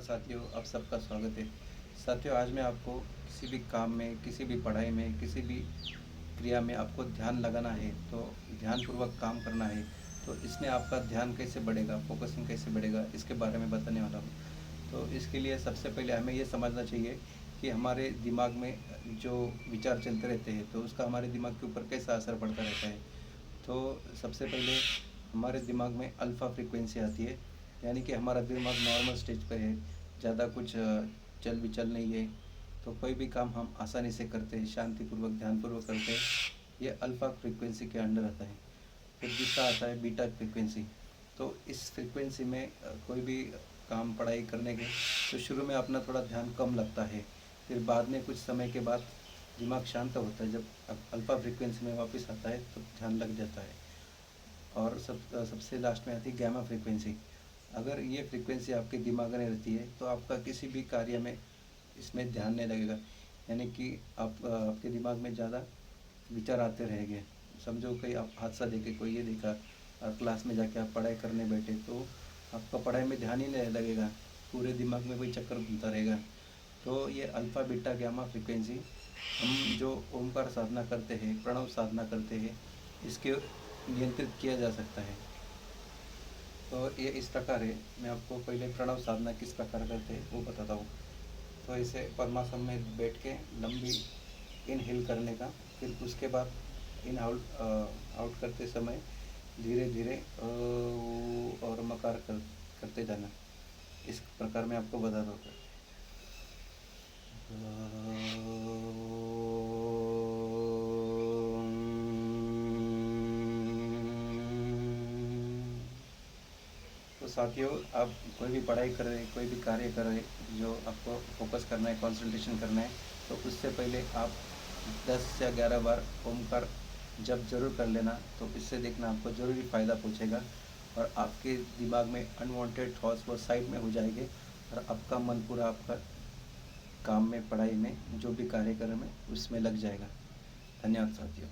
साथियों, आप सबका स्वागत है। साथियों, आज मैं आपको किसी भी काम में, किसी भी पढ़ाई में, किसी भी क्रिया में आपको ध्यान लगाना है, तो ध्यानपूर्वक काम करना है, तो इसमें आपका ध्यान कैसे बढ़ेगा, फोकसिंग कैसे बढ़ेगा, इसके बारे में बताने वाला हूँ। तो इसके लिए सबसे पहले हमें ये समझना चाहिए कि हमारे दिमाग में जो विचार चलते रहते हैं, तो उसका हमारे दिमाग के ऊपर कैसा असर पड़ता रहता है। तो सबसे पहले हमारे दिमाग में अल्फ़ा फ्रीक्वेंसी आती है, यानी कि हमारा दिमाग नॉर्मल स्टेज पे है, ज़्यादा कुछ चल विचल नहीं है, तो कोई भी काम हम आसानी से करते हैं, शांतिपूर्वक ध्यानपूर्वक करते हैं। ये अल्फ़ा फ्रीक्वेंसी के अंडर आता है। फिर दूसरा आता है बीटा फ्रीक्वेंसी। तो इस फ्रीक्वेंसी में कोई भी काम पढ़ाई करने के तो शुरू में अपना थोड़ा ध्यान कम लगता है, फिर बाद में कुछ समय के बाद दिमाग शांत होता है। जब अल्फ़ा फ्रीक्वेंसी में वापस आता है तो ध्यान लग जाता है। और सबसे लास्ट में आती है गैमा फ्रीक्वेंसी। अगर ये फ्रीक्वेंसी आपके दिमाग में रहती है तो आपका किसी भी कार्य में इसमें ध्यान नहीं लगेगा, यानी कि आपके दिमाग में ज़्यादा विचार आते रहेंगे। समझो कोई आप हादसा देखे, कोई ये देखा और क्लास में जाके आप पढ़ाई करने बैठे, तो आपका पढ़ाई में ध्यान ही नहीं लगेगा, पूरे दिमाग में वही चक्कर घूमता रहेगा। तो ये अल्फ़ा बीटा गैमा फ्रीक्वेंसी हम जो ओमकार साधना करते हैं, प्रणव साधना करते हैं, इसके नियंत्रित किया जा सकता है। तो ये इस प्रकार है। मैं आपको पहले प्रणव साधना किस प्रकार करते हैं वो बताता हूँ। तो इसे पद्मासन में बैठ के लंबी इनहेल करने का, फिर उसके बाद इन आउट आउट करते समय धीरे धीरे और मकार करते जाना। इस प्रकार मैं आपको बताता हूँ। तो साथियों, आप कोई भी पढ़ाई कर रहे हैं, कोई भी कार्य कर रहे हैं जो आपको फोकस करना है, कंसंट्रेशन करना है, तो उससे पहले आप 10 या 11 बार ओमकार जप जरूर कर लेना। तो इससे देखना आपको ज़रूरी फ़ायदा पहुंचेगा और आपके दिमाग में अनवांटेड थॉट्स वो साइड में हो जाएंगे और आपका मन पूरा आपका काम में, पढ़ाई में, जो भी कार्यक्रम है उसमें लग जाएगा। धन्यवाद साथियों।